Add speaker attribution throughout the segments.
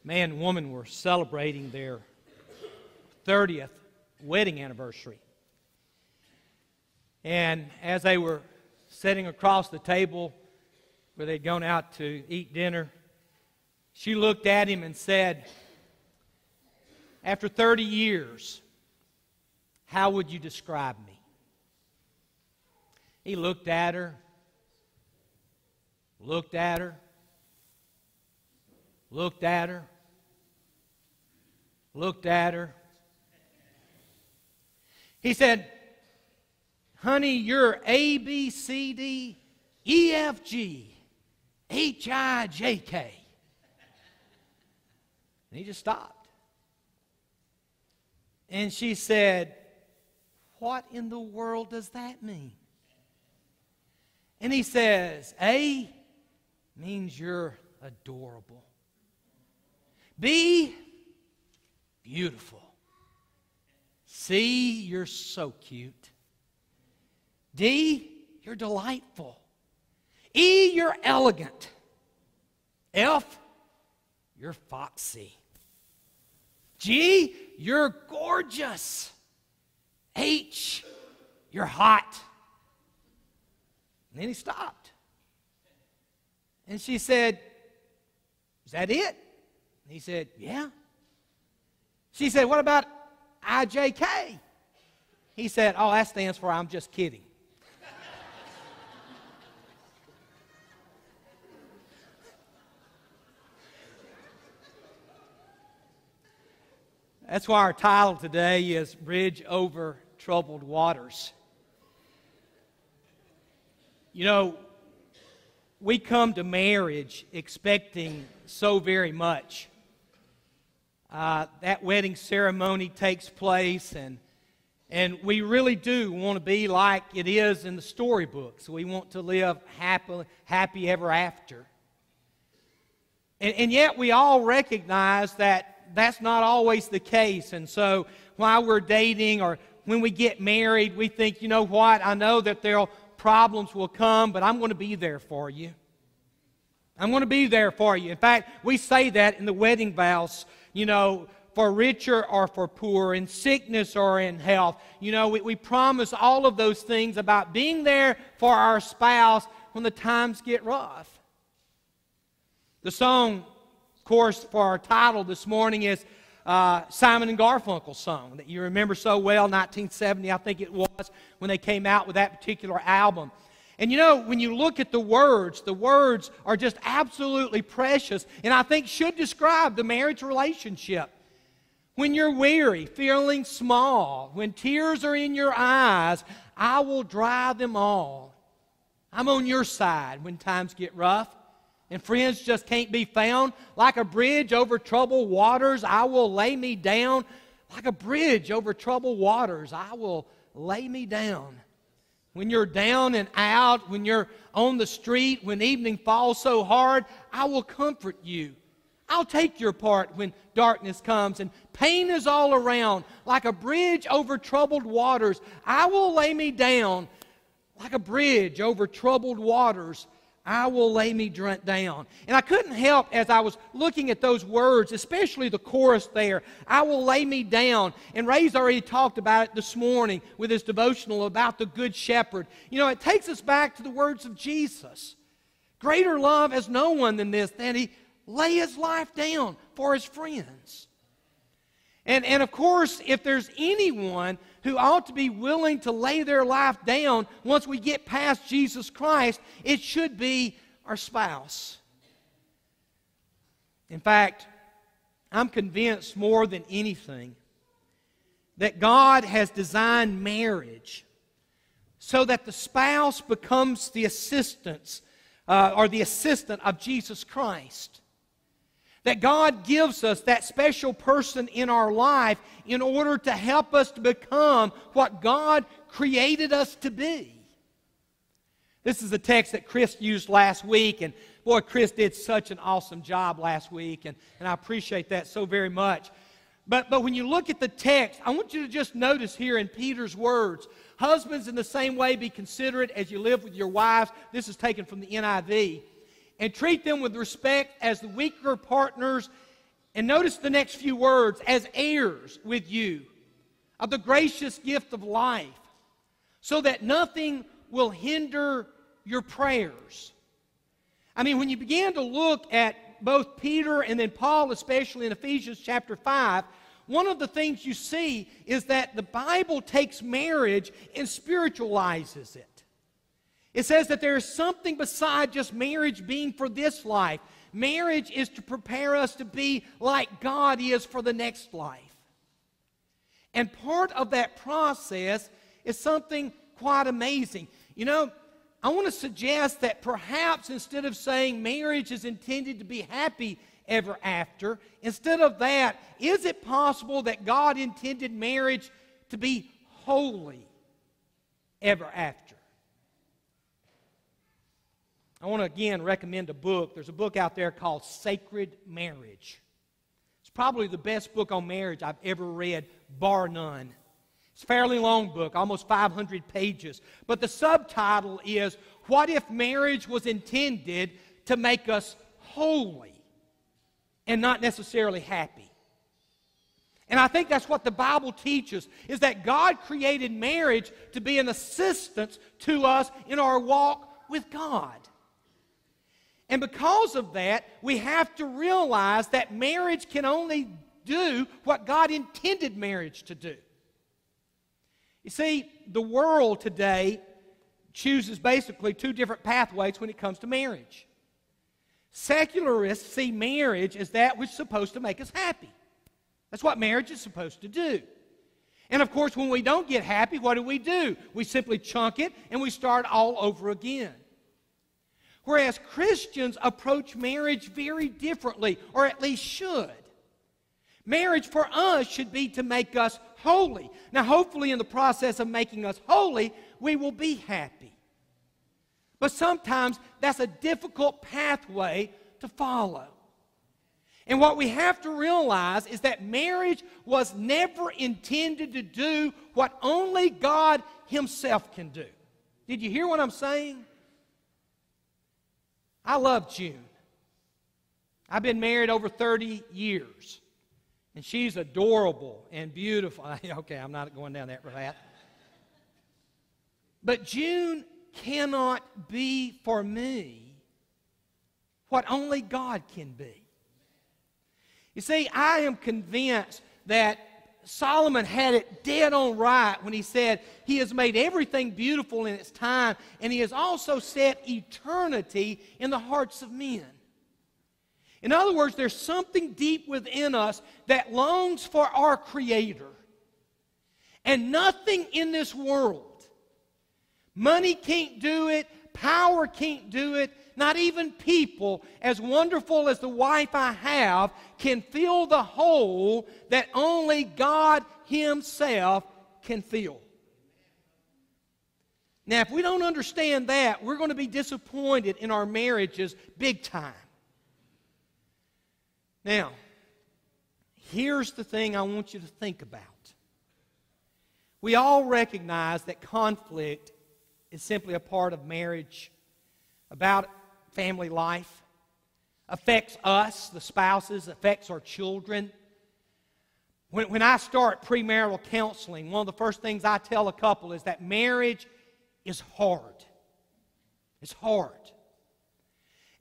Speaker 1: man and woman were celebrating their 30th wedding anniversary. And as they were sitting across the table where they'd gone out to eat dinner, she looked at him and said, "After 30 years, how would you describe me?" He looked at her, looked at her, looked at her, looked at her. He said, "Honey, you're A, B, C, D, E, F, G, H, I, J, K." And he just stopped. And she said, "What in the world does that mean?" And he says, "A means you're adorable. B, beautiful. C, you're so cute. D, you're delightful. E, you're elegant. F, you're foxy. G, you're gorgeous. H, you're hot." And then he stopped. And she said, "Is that it?" And he said, "Yeah." She said, "What about IJK?" He said, "Oh, that stands for I'm just kidding." That's why our title today is Bridge Over Troubled Waters. You know, we come to marriage expecting so very much. That wedding ceremony takes place, and we really do want to be like it is in the storybooks. We want to live happy ever after. And yet we all recognize that that's not always the case. And so while we're dating or when we get married, we think, you know what, I know that problems will come, but I'm going to be there for you. I'm going to be there for you. In fact, we say that in the wedding vows, you know, for richer or for poor, in sickness or in health. You know, we promise all of those things about being there for our spouse when the times get rough. The song, of course, for our title this morning is Simon and Garfunkel's song that you remember so well, 1970, I think it was, when they came out with that particular album. And you know, when you look at the words are just absolutely precious, and I think should describe the marriage relationship. When you're weary, feeling small, when tears are in your eyes, I will dry them all. I'm on your side when times get rough and friends just can't be found. Like a bridge over troubled waters, I will lay me down. Like a bridge over troubled waters, I will lay me down. When you're down and out, when you're on the street, when evening falls so hard, I will comfort you. I'll take your part when darkness comes and pain is all around. Like a bridge over troubled waters, I will lay me down. Like a bridge over troubled waters, I will lay me down. And I couldn't help, as I was looking at those words, especially the chorus there, I will lay me down. And Ray's already talked about it this morning with his devotional about the Good Shepherd. You know, it takes us back to the words of Jesus. Greater love has no one than this, that he lay his life down for his friends. And of course, if there's anyone who ought to be willing to lay their life down once we get past Jesus Christ, it should be our spouse. In fact, I'm convinced more than anything that God has designed marriage so that the spouse becomes the assistant of Jesus Christ. That God gives us that special person in our life in order to help us to become what God created us to be. This is a text that Chris used last week, and boy, Chris did such an awesome job last week, and I appreciate that so very much. But when you look at the text, I want you to just notice here in Peter's words, husbands in the same way be considerate as you live with your wives. This is taken from the NIV. And treat them with respect as the weaker partners And notice the next few words, as heirs with you of the gracious gift of life, so that nothing will hinder your prayers. I mean, when you begin to look at both Peter and then Paul, especially in Ephesians chapter 5, one of the things you see is that the Bible takes marriage and spiritualizes it. It says that there is something beside just marriage being for this life. Marriage is to prepare us to be like God is for the next life. And part of that process is something quite amazing. You know, I want to suggest that perhaps instead of saying marriage is intended to be happy ever after, instead of that, is it possible that God intended marriage to be holy ever after? I want to again recommend a book. There's a book out there called Sacred Marriage. It's probably the best book on marriage I've ever read, bar none. It's a fairly long book, almost 500 pages. But the subtitle is, What If Marriage Was Intended to Make Us Holy and Not Necessarily Happy? And I think that's what the Bible teaches, is that God created marriage to be an assistance to us in our walk with God. And because of that, we have to realize that marriage can only do what God intended marriage to do. You see, the world today chooses basically two different pathways when it comes to marriage. Secularists see marriage as that which is supposed to make us happy. That's what marriage is supposed to do. And of course, when we don't get happy, what do? We simply chunk it and we start all over again. Whereas Christians approach marriage very differently, or at least should. Marriage for us should be to make us holy. Now, hopefully in the process of making us holy, we will be happy. But sometimes that's a difficult pathway to follow. And what we have to realize is that marriage was never intended to do what only God Himself can do. Did you hear what I'm saying? I love June. I've been married over 30 years. And she's adorable and beautiful. Okay, I'm not going down that path. But June cannot be for me what only God can be. You see, I am convinced that Solomon had it dead on right when he said He has made everything beautiful in its time, and He has also set eternity in the hearts of men. In other words, there's something deep within us that longs for our Creator. And nothing in this world, money can't do it, power can't do it, not even people, as wonderful as the wife I have, can fill the hole that only God Himself can fill. Now, if we don't understand that, we're going to be disappointed in our marriages big time. Now, here's the thing I want you to think about. We all recognize that conflict is simply a part of marriage, about family life, affects us, the spouses, affects our children. When I start premarital counseling, one of the first things I tell a couple is that marriage is hard. It's hard.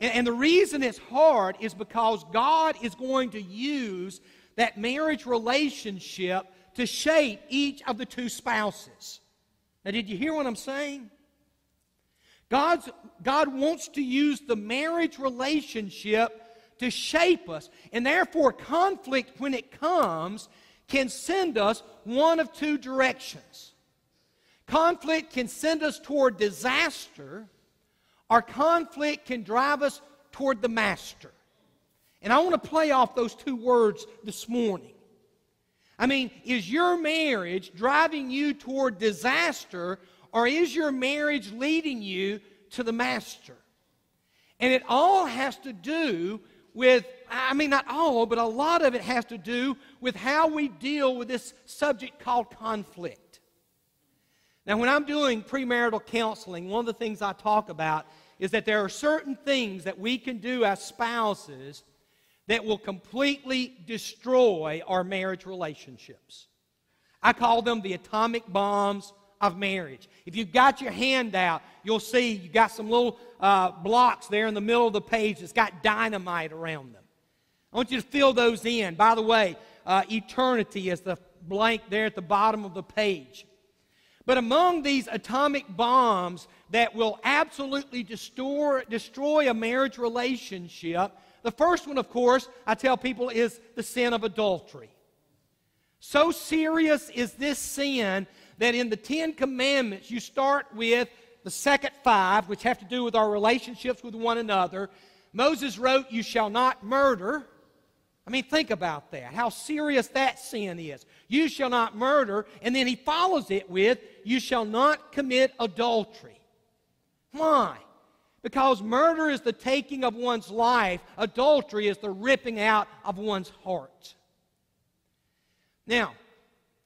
Speaker 1: And the reason it's hard is because God is going to use that marriage relationship to shape each of the two spouses. Now, did you hear what I'm saying? God wants to use the marriage relationship to shape us. And therefore, conflict, when it comes, can send us one of two directions. Conflict can send us toward disaster, or conflict can drive us toward the Master. And I want to play off those two words this morning. I mean, is your marriage driving you toward disaster, or is your marriage leading you to the Master? And it all has to do with, not all, but a lot of it has to do with how we deal with this subject called conflict. Now, when I'm doing premarital counseling, one of the things I talk about is that there are certain things that we can do as spouses that will completely destroy our marriage relationships. I call them the atomic bombs of marriage. If you've got your hand out, you'll see you've got some little blocks there in the middle of the page that's got dynamite around them. I want you to fill those in. By the way, eternity is the blank there at the bottom of the page. But among these atomic bombs that will absolutely destroy a marriage relationship, the first one, of course, I tell people, is the sin of adultery. So serious is this sin that in the Ten Commandments you start with the second five, which have to do with our relationships with one another. Moses wrote, "You shall not murder." I mean, think about that, how serious that sin is. You shall not murder, and then he follows it with, "You shall not commit adultery." Why? Because murder is the taking of one's life. Adultery is the ripping out of one's heart. Now,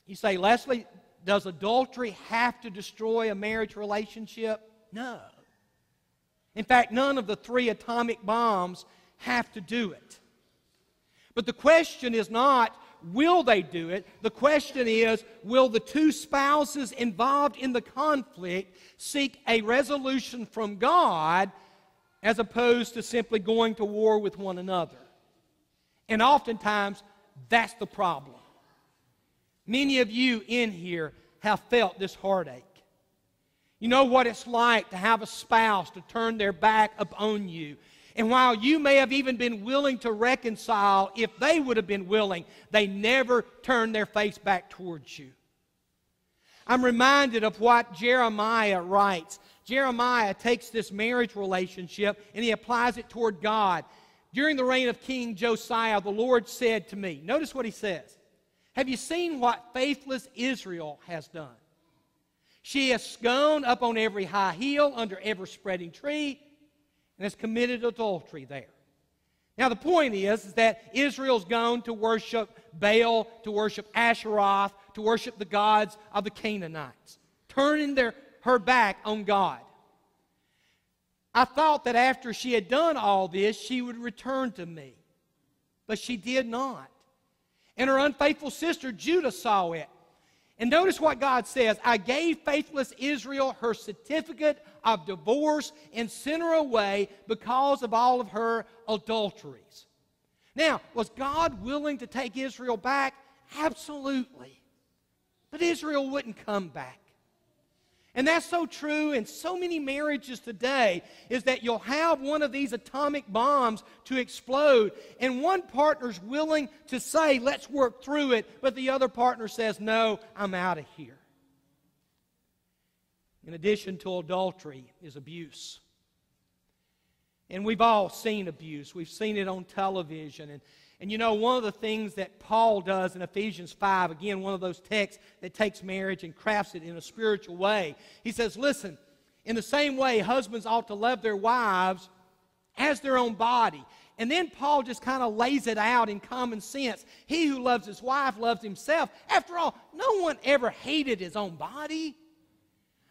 Speaker 1: you say, Leslie, does adultery have to destroy a marriage relationship? No. In fact, none of the three atomic bombs have to do it. But the question is not, will they do it? The question is, will the two spouses involved in the conflict seek a resolution from God as opposed to simply going to war with one another? And oftentimes, that's the problem. Many of you in here have felt this heartache. You know what it's like to have a spouse to turn their back upon you. And while you may have even been willing to reconcile, if they would have been willing, they never turned their face back towards you. I'm reminded of what Jeremiah writes. Jeremiah takes this marriage relationship and he applies it toward God. During the reign of King Josiah, the Lord said to me, notice what he says, "Have you seen what faithless Israel has done? She has gone up on every high hill, under every spreading tree, and has committed adultery there." Now the point is that Israel's gone to worship Baal, to worship Asheroth, to worship the gods of the Canaanites, turning her back on God. I thought that after she had done all this, she would return to me. But she did not. And her unfaithful sister Judah saw it. And notice what God says, "I gave faithless Israel her certificate of divorce and sent her away because of all of her adulteries." Now, was God willing to take Israel back? Absolutely. But Israel wouldn't come back. And that's so true in so many marriages today, is that you'll have one of these atomic bombs to explode, and one partner's willing to say, "Let's work through it," but the other partner says, "No, I'm out of here." In addition to adultery is abuse. And we've all seen abuse. We've seen it on television. And you know, one of the things that Paul does in Ephesians 5, again, one of those texts that takes marriage and crafts it in a spiritual way, he says, listen, in the same way, husbands ought to love their wives as their own body. And then Paul just kind of lays it out in common sense. He who loves his wife loves himself. After all, no one ever hated his own body.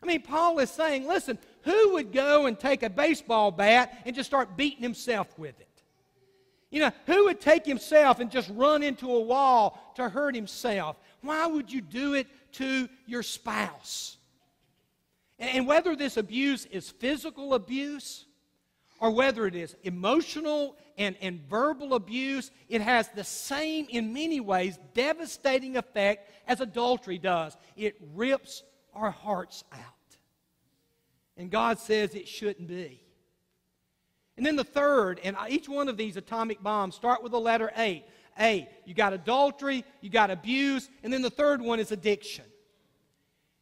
Speaker 1: I mean, Paul is saying, listen, who would go and take a baseball bat and just start beating himself with it? You know, who would take himself and just run into a wall to hurt himself? Why would you do it to your spouse? And whether this abuse is physical abuse or whether it is emotional and verbal abuse, it has the same, in many ways, devastating effect as adultery does. It rips our hearts out. And God says it shouldn't be. And then the third, and each one of these atomic bombs start with the letter A. A, you got adultery, you got abuse, and then the third one is addiction.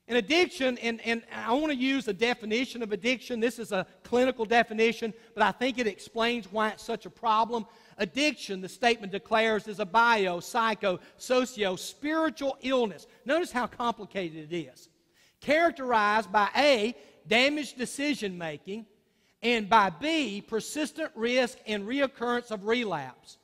Speaker 1: And addiction, and I want to use a definition of addiction. This is a clinical definition, but I think it explains why it's such a problem. Addiction, the statement declares, is a bio, psycho, socio, spiritual illness. Notice how complicated it is. Characterized by A, damaged decision-making, and by B, persistent risk and reoccurrence of relapse.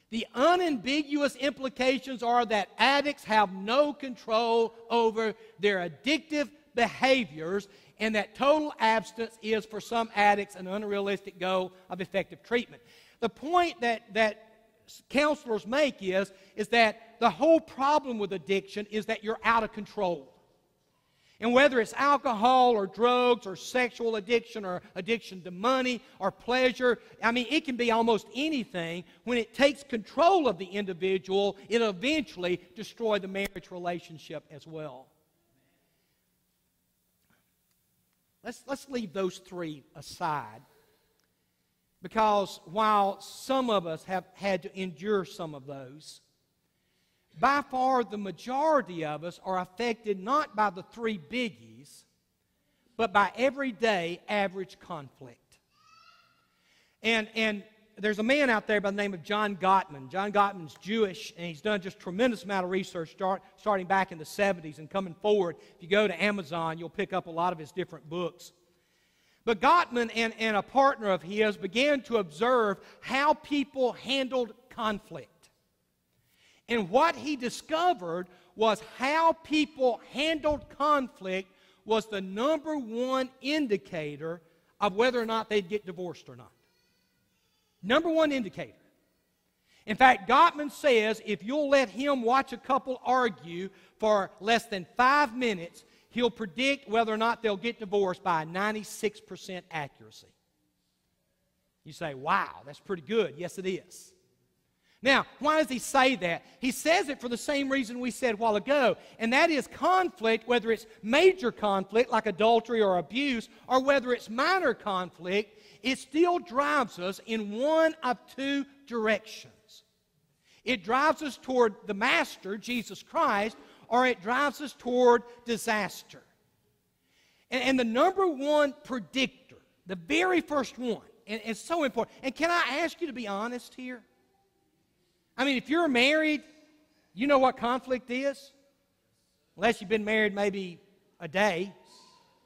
Speaker 1: The unambiguous implications are that addicts have no control over their addictive behaviors, and that total abstinence is, for some addicts, an unrealistic goal of effective treatment. The point that counselors make is that the whole problem with addiction is that you're out of control. And whether it's alcohol or drugs or sexual addiction or addiction to money or pleasure, I mean, it can be almost anything. When it takes control of the individual, it'll eventually destroy the marriage relationship as well. Let's leave those three aside, because while some of us have had to endure some of those, by far the majority of us are affected not by the three biggies, but by everyday average conflict. And there's a man out there by the name of John Gottman. John Gottman's Jewish, and he's done just a tremendous amount of research starting back in the 70s and coming forward. If you go to Amazon, you'll pick up a lot of his different books. But Gottman and a partner of his began to observe how people handled conflict. And what he discovered was how people handled conflict was the number one indicator of whether or not they'd get divorced or not. Number one indicator. In fact, Gottman says if you'll let him watch a couple argue for less than 5 minutes, he'll predict whether or not they'll get divorced by a 96% accuracy. You say, wow, that's pretty good. Yes, it is. Now, why does he say that? He says it for the same reason we said a while ago, and that is conflict, whether it's major conflict like adultery or abuse, or whether it's minor conflict, it still drives us in one of two directions. It drives us toward the Master, Jesus Christ, or it drives us toward disaster. And the number one predictor, the very first one, and it's so important, and can I ask you to be honest here? I mean, if you're married, you know what conflict is? Unless you've been married maybe a day,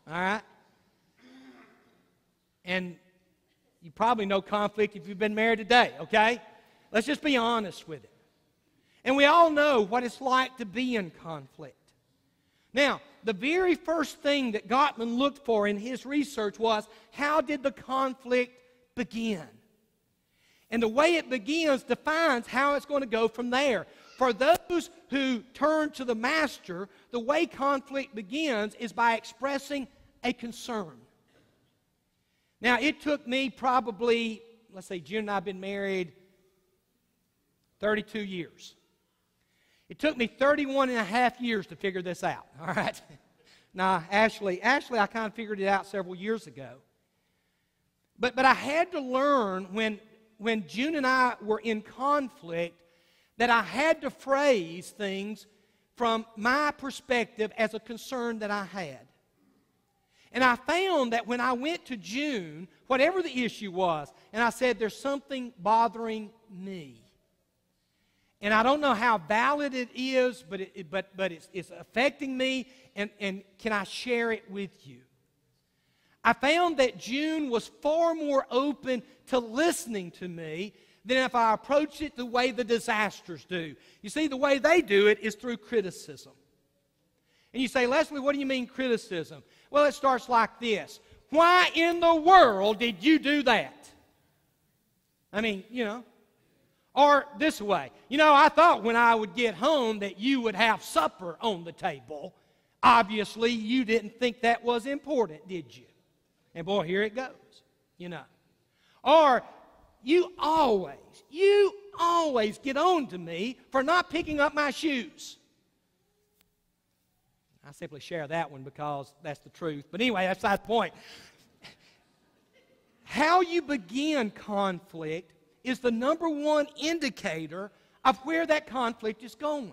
Speaker 1: all right? And you probably know conflict if you've been married a day, okay? Let's just be honest with it. And we all know what it's like to be in conflict. Now, the very first thing that Gottman looked for in his research was, how did the conflict begin? And the way it begins defines how it's going to go from there. For those who turn to the Master, the way conflict begins is by expressing a concern. Now, it took me probably, let's say June and I have been married 32 years. It took me 31 and a half years to figure this out, all right? Now, Ashley, I kind of figured it out several years ago. But I had to learn when June and I were in conflict that I had to phrase things from my perspective as a concern that I had. And I found that when I went to June, whatever the issue was, and I said, there's something bothering me. And I don't know how valid it is, but it's affecting me, and can I share it with you? I found that June was far more open to listening to me than if I approached it the way the disasters do. You see, the way they do it is through criticism. And you say, Leslie, what do you mean criticism? Well, it starts like this. Why in the world did you do that? I mean, you know. Or this way. You know, I thought when I would get home that you would have supper on the table. Obviously, you didn't think that was important, did you? And boy, here it goes, you know. Or you always get on to me for not picking up my shoes. I simply share that one because that's the truth. But anyway, that's not the point. How you begin conflict is the number one indicator of where that conflict is going.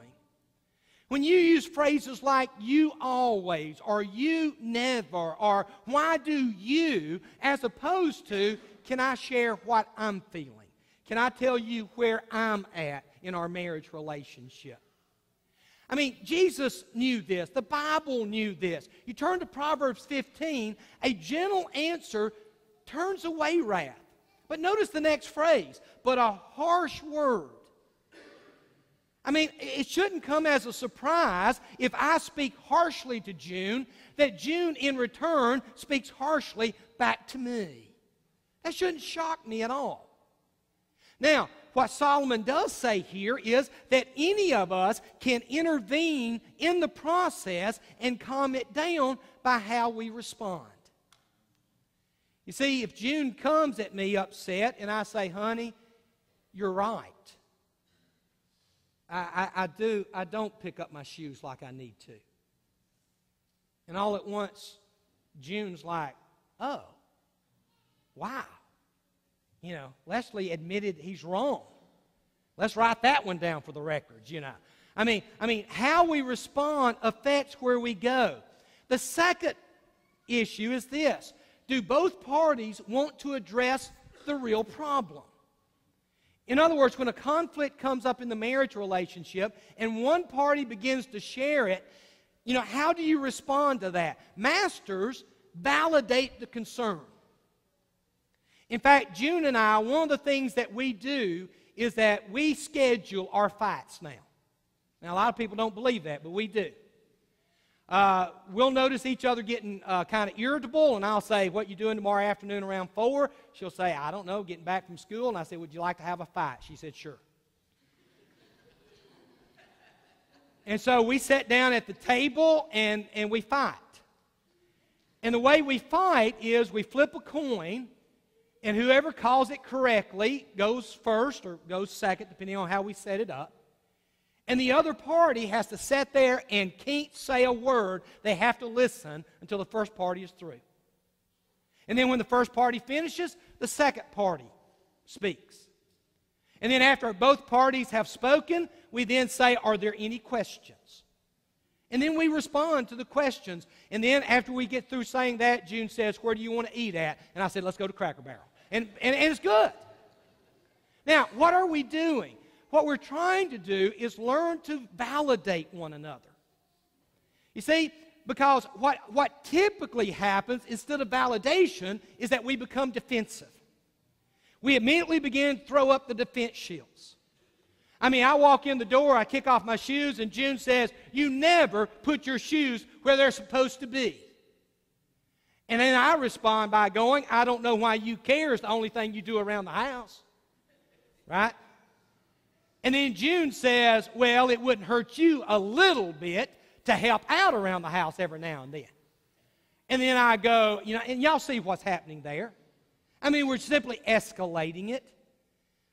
Speaker 1: When you use phrases like you always, or you never, or why do you, as opposed to, can I share what I'm feeling? Can I tell you where I'm at in our marriage relationship? I mean, Jesus knew this. The Bible knew this. You turn to Proverbs 15, a gentle answer turns away wrath. But notice the next phrase, but a harsh word. I mean, it shouldn't come as a surprise if I speak harshly to June, that June in return speaks harshly back to me. That shouldn't shock me at all. Now, what Solomon does say here is that any of us can intervene in the process and calm it down by how we respond. You see, if June comes at me upset and I say, honey, you're right. I don't pick up my shoes like I need to. And all at once, June's like, oh, wow. You know, Leslie admitted he's wrong. Let's write that one down for the records, you know. I mean, how we respond affects where we go. The second issue is this. Do both parties want to address the real problem? In other words, when a conflict comes up in the marriage relationship and one party begins to share it, you know, how do you respond to that? Masters, validate the concern. In fact, June and I, one of the things that we do is that we schedule our fights now. Now, a lot of people don't believe that, but we do. We'll notice each other getting kind of irritable, and I'll say, what you doing tomorrow afternoon around 4? She'll say, I don't know, getting back from school. And I say, would you like to have a fight? She said, sure. And so we sit down at the table, and we fight. And the way we fight is we flip a coin, and whoever calls it correctly goes first or goes second, depending on how we set it up. And the other party has to sit there and can't say a word. They have to listen until the first party is through. And then when the first party finishes, the second party speaks. And then after both parties have spoken, we then say, are there any questions? And then we respond to the questions. And then after we get through saying that, June says, where do you want to eat at? And I said, let's go to Cracker Barrel. And it's good. Now, what are we doing? What we're trying to do is learn to validate one another. You see, because what typically happens instead of validation is that we become defensive. We immediately begin to throw up the defense shields. I mean, I walk in the door, I kick off my shoes, and June says, you never put your shoes where they're supposed to be. And then I respond by going, I don't know why you care. It's the only thing you do around the house. Right? And then June says, well, it wouldn't hurt you a little bit to help out around the house every now and then. And then I go, you know, and y'all see what's happening there. I mean, we're simply escalating it.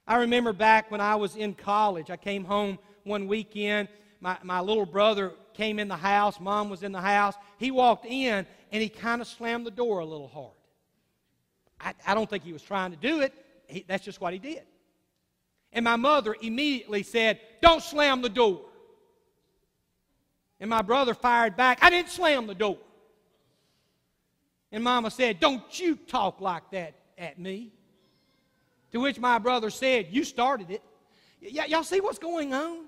Speaker 1: I remember back when I was in college, I came home one weekend. My little brother came in the house. Mom was in the house. He walked in, and he kind of slammed the door a little hard. I don't think he was trying to do it. That's just what he did. And my mother immediately said, don't slam the door. And my brother fired back, I didn't slam the door. And Mama said, don't you talk like that at me. To which my brother said, you started it. Y'all see what's going on?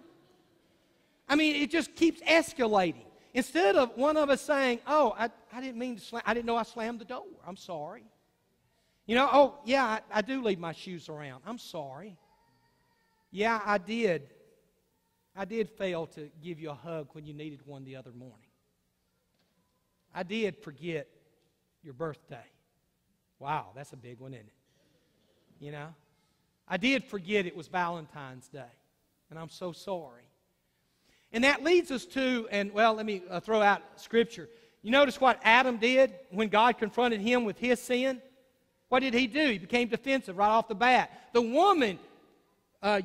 Speaker 1: I mean, it just keeps escalating. Instead of one of us saying, oh, I didn't mean to slam, I didn't know I slammed the door. I'm sorry. You know, oh, yeah, I do leave my shoes around. I'm sorry. Yeah, I did. I did fail to give you a hug when you needed one the other morning. I did forget your birthday. Wow, that's a big one, isn't it? You know? I did forget it was Valentine's Day, and I'm so sorry. And that leads us to, and well, let me throw out Scripture. You notice what Adam did when God confronted him with his sin? What did he do? He became defensive right off the bat. The woman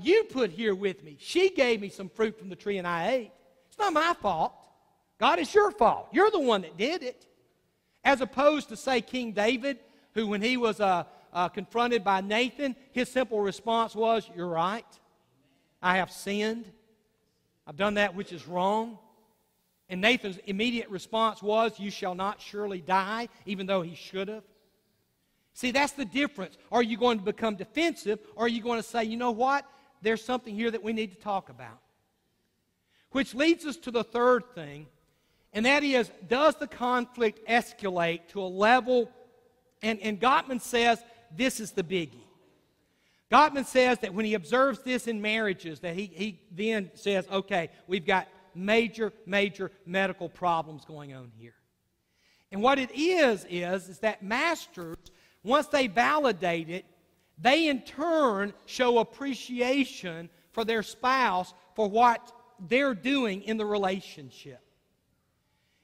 Speaker 1: you put here with me, she gave me some fruit from the tree and I ate. It's not my fault. God, it's your fault. You're the one that did it. As opposed to, say, King David, who when he was confronted by Nathan, his simple response was, you're right. I have sinned. I've done that which is wrong. And Nathan's immediate response was, you shall not surely die, even though he should have. See, that's the difference. Are you going to become defensive, or are you going to say, you know what? There's something here that we need to talk about. Which leads us to the third thing, and that is, does the conflict escalate to a level, and Gottman says this is the biggie. Gottman says that when he observes this in marriages, that he then says, okay, we've got major medical problems going on here. And what it is that masters, once they validate it, they in turn show appreciation for their spouse for what they're doing in the relationship.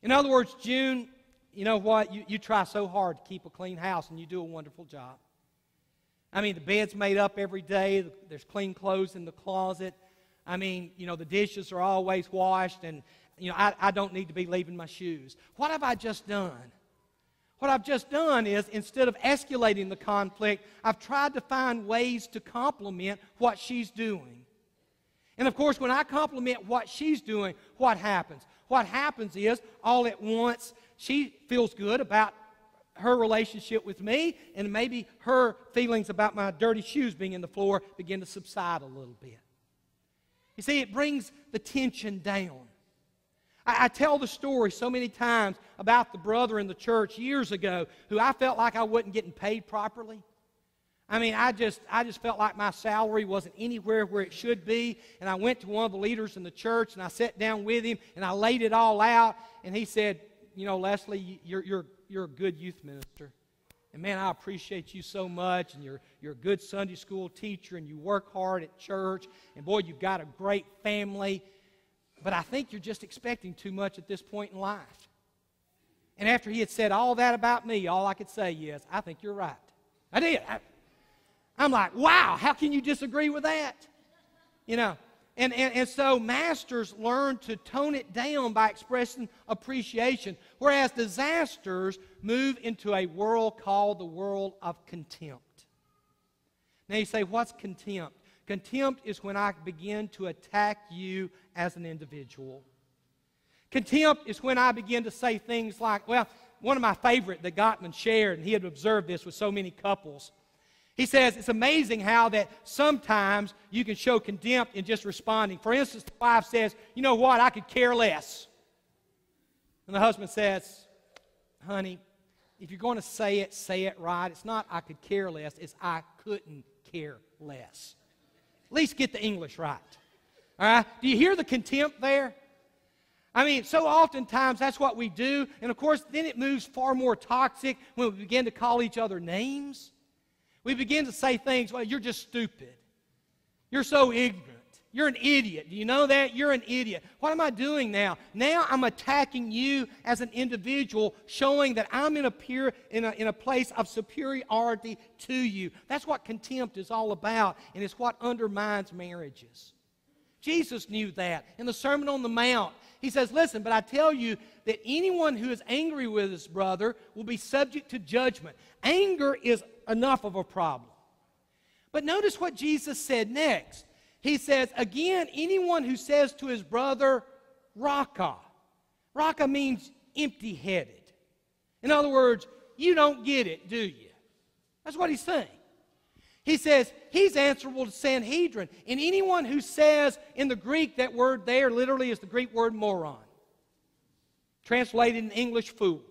Speaker 1: In other words, June, you know what? You try so hard to keep a clean house, and you do a wonderful job. I mean, the bed's made up every day. There's clean clothes in the closet. I mean, you know, the dishes are always washed, and, you know, I don't need to be leaving my shoes. What have I just done? What I've just done is, instead of escalating the conflict, I've tried to find ways to compliment what she's doing. And, of course, when I compliment what she's doing, what happens? What happens is, all at once, she feels good about her relationship with me, and maybe her feelings about my dirty shoes being in the floor begin to subside a little bit. You see, it brings the tension down. I tell the story so many times about the brother in the church years ago who I felt like I wasn't getting paid properly. I mean, I just felt like my salary wasn't anywhere where it should be, and I went to one of the leaders in the church, and I sat down with him, and I laid it all out, and he said, you know, Leslie, you're a good youth minister. And man, I appreciate you so much, and you're a good Sunday school teacher, and you work hard at church, and boy, you've got a great family, but I think you're just expecting too much at this point in life. And after he had said all that about me, all I could say is, I think you're right. I did. I'm like, wow, how can you disagree with that? You know, and so masters learn to tone it down by expressing appreciation, whereas disasters move into a world called the world of contempt. Now you say, what's contempt? Contempt is when I begin to attack you as an individual. Contempt is when I begin to say things like, well, one of my favorite that Gottman shared, and he had observed this with so many couples. He says, it's amazing how that sometimes you can show contempt in just responding. For instance, the wife says, you know what, I could care less. And the husband says, honey, if you're going to say it right. It's not I could care less, it's I couldn't care less. At least get the English right. All right? Do you hear the contempt there? I mean, so oftentimes that's what we do. And of course, then it moves far more toxic when we begin to call each other names. We begin to say things, well, you're just stupid. You're so ignorant. You're an idiot. Do you know that? You're an idiot. What am I doing now? Now I'm attacking you as an individual, showing that I'm in a place of superiority to you. That's what contempt is all about, and it's what undermines marriages. Jesus knew that. In the Sermon on the Mount, he says, listen, but I tell you that anyone who is angry with his brother will be subject to judgment. Anger is enough of a problem. But notice what Jesus said next. He says, again, anyone who says to his brother, Raka. Raka means empty-headed. In other words, you don't get it, do you? That's what he's saying. He says he's answerable to Sanhedrin. And anyone who says, in the Greek, that word there literally is the Greek word moron. Translated in English, fool.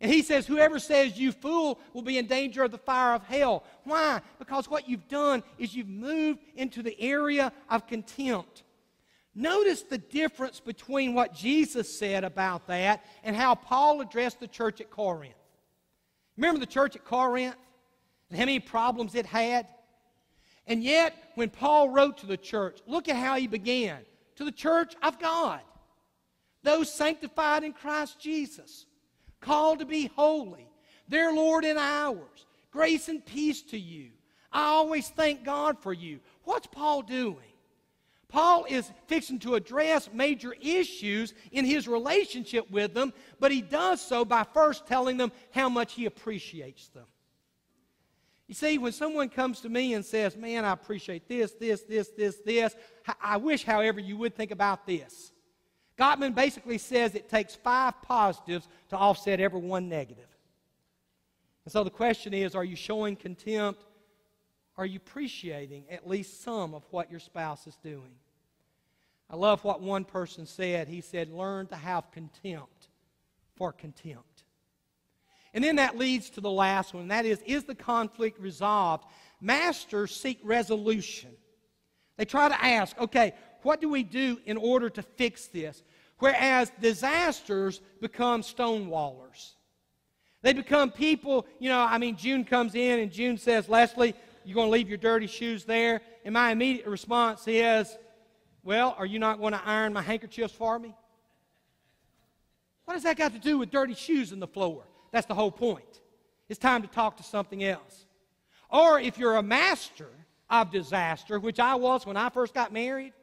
Speaker 1: And he says, whoever says you fool will be in danger of the fire of hell. Why? Because what you've done is you've moved into the area of contempt. Notice the difference between what Jesus said about that and how Paul addressed the church at Corinth. Remember the church at Corinth and how many problems it had? And yet, when Paul wrote to the church, look at how he began. To the church of God, those sanctified in Christ Jesus, called to be holy, their Lord and ours. Grace and peace to you. I always thank God for you. What's Paul doing? Paul is fixing to address major issues in his relationship with them, but he does so by first telling them how much he appreciates them. You see, when someone comes to me and says, man, I appreciate this, I wish, however, you would think about this. Gottman basically says it takes 5 positives to offset every one negative. And so the question is, are you showing contempt? Are you appreciating at least some of what your spouse is doing? I love what one person said. He said, learn to have contempt for contempt. And then that leads to the last one, and that is the conflict resolved? Masters seek resolution. They try to ask, okay, what do we do in order to fix this? Whereas disasters become stonewallers. They become people, June comes in and June says, Leslie, you going to leave your dirty shoes there? And my immediate response is, well, are you not going to iron my handkerchiefs for me? What does that got to do with dirty shoes in the floor? That's the whole point. It's time to talk to something else. Or if you're a master of disaster, which I was when I first got married,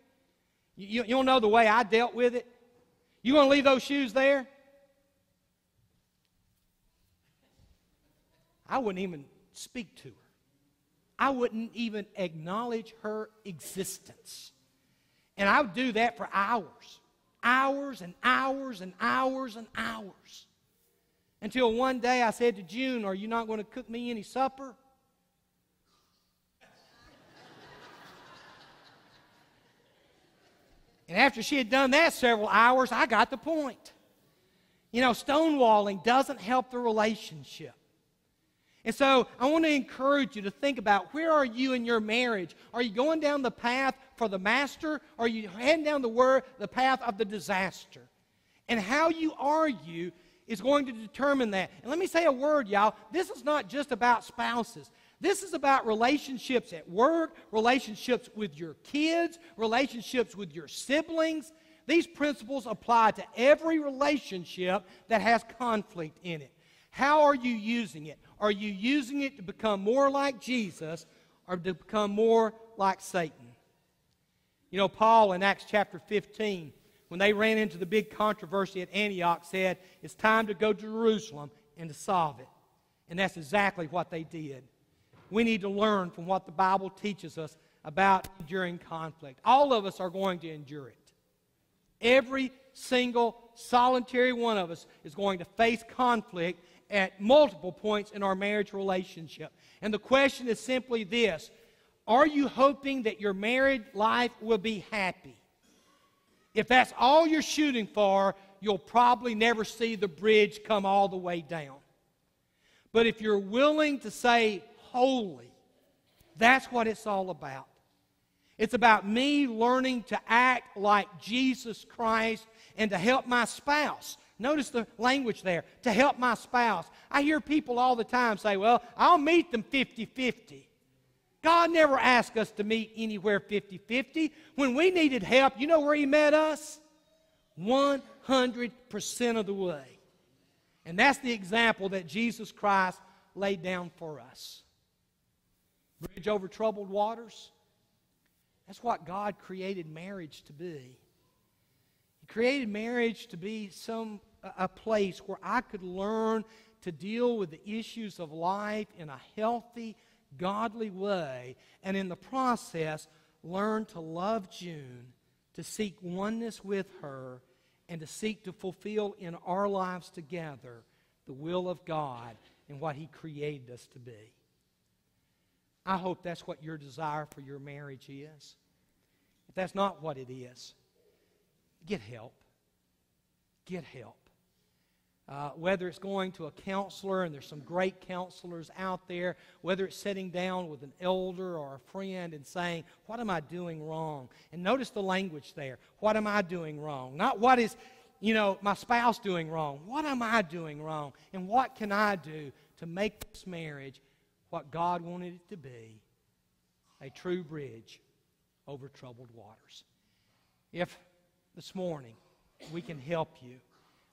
Speaker 1: you don't know the way I dealt with it. You going to leave those shoes there? I wouldn't even speak to her. I wouldn't even acknowledge her existence. And I would do that for hours. Hours and hours and hours and hours. Until one day I said to June, are you not going to cook me any supper? And after she had done that several hours, I got the point. You know, stonewalling doesn't help the relationship. And so I want to encourage you to think about, where are you in your marriage? Are you going down the path for the master, or are you heading down the path of the disaster? And how you argue is going to determine that. And let me say a word, y'all. This is not just about spouses. This is about relationships at work, relationships with your kids, relationships with your siblings. These principles apply to every relationship that has conflict in it. How are you using it? Are you using it to become more like Jesus, or to become more like Satan? You know, Paul in Acts chapter 15, when they ran into the big controversy at Antioch, said, it's time to go to Jerusalem and to solve it. And that's exactly what they did. We need to learn from what the Bible teaches us about enduring conflict. All of us are going to endure it. Every single solitary one of us is going to face conflict at multiple points in our marriage relationship. And the question is simply this: are you hoping that your married life will be happy? If that's all you're shooting for, you'll probably never see the bridge come all the way down. But if you're willing to say holy, that's what it's all about. It's about me learning to act like Jesus Christ and to help my spouse. Notice the language there, to help my spouse. I hear people all the time say, well, I'll meet them 50-50. God never asked us to meet anywhere 50-50. When we needed help, you know where He met us? 100% of the way. And that's the example that Jesus Christ laid down for us. Bridge over troubled waters. That's what God created marriage to be. He created marriage to be a place where I could learn to deal with the issues of life in a healthy, godly way, and in the process, learn to love June, to seek oneness with her, and to seek to fulfill in our lives together the will of God and what He created us to be. I hope that's what your desire for your marriage is. If that's not what it is, get help. Get help. Whether it's going to a counselor, and there's some great counselors out there, whether it's sitting down with an elder or a friend and saying, what am I doing wrong? And notice the language there. What am I doing wrong? Not what is, my spouse doing wrong. What am I doing wrong? And what can I do to make this marriage what God wanted it to be, a true bridge over troubled waters? If this morning we can help you,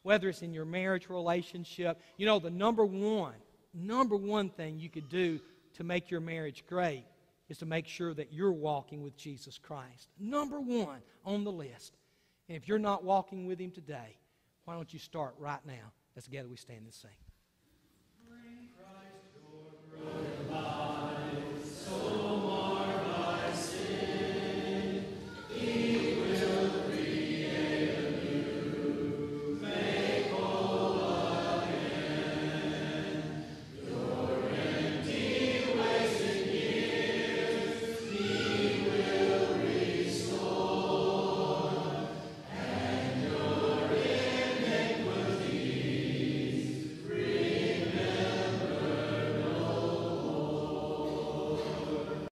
Speaker 1: whether it's in your marriage relationship, the number one thing you could do to make your marriage great is to make sure that you're walking with Jesus Christ. Number one on the list. And if you're not walking with Him today, why don't you start right now as together we stand and sing.